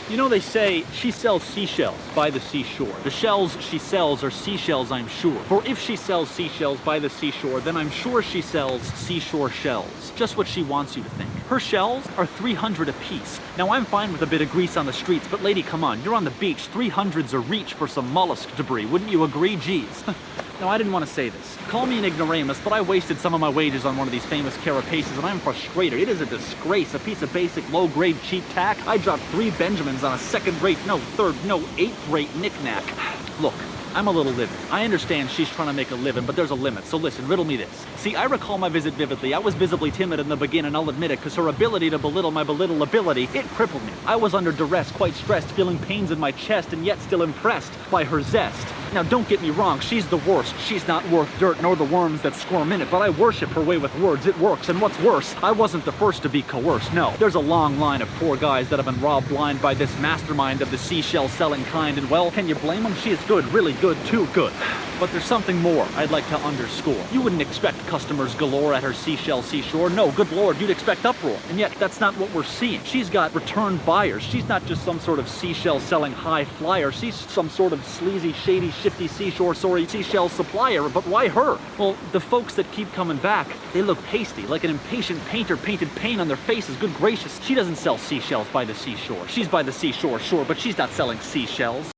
You know, they say she sells seashells by the seashore. The shells she sells are seashells, I'm sure. For if she sells seashells by the seashore, then I'm sure she sells seashore shells. Just what she wants you to think. Her shells are 300 apiece. Now, I'm fine with a bit of grease on the streets, but lady, come on, you're on the beach. 300's a reach for some mollusk debris. Wouldn't you agree? Geez. Now, I didn't want to say this. Call me an ignoramus, but I wasted some of my wages on one of these famous carapaces, and I'm frustrated. It is a disgrace. A piece of basic, low-grade, cheap tack. I dropped 3 Benjamins on a second-rate, no, third, no, 8th-rate knick-knack. Look, I'm a little livid. I understand she's trying to make a living, but there's a limit. So listen, riddle me this. See, I recall my visit vividly. I was visibly timid in the beginning, I'll admit it, because her ability to belittle my belittleability, it crippled me. I was under duress, quite stressed, feeling pains in my chest, and yet still impressed by her zest. Now, don't get me wrong, she's the worst. She's not worth dirt, nor the worms that squirm in it, but I worship her way with words. It works, and what's worse, I wasn't the first to be coerced. No, there's a long line of poor guys that have been robbed blind by this mastermind of the seashell-selling kind, and well, can you blame them? She is good, really good, too good. But there's something more I'd like to underscore. You wouldn't expect customers galore at her seashell seashore. No, good lord, you'd expect uproar. And yet, that's not what we're seeing. She's got return buyers. She's not just some sort of seashell-selling high flyer. She's some sort of sleazy, shady, shifty seashell supplier. But why her? Well, the folks that keep coming back, they look pasty, like an impatient painter painted pain on their faces. Good gracious. She doesn't sell seashells by the seashore. She's by the seashore, sure, but she's not selling seashells.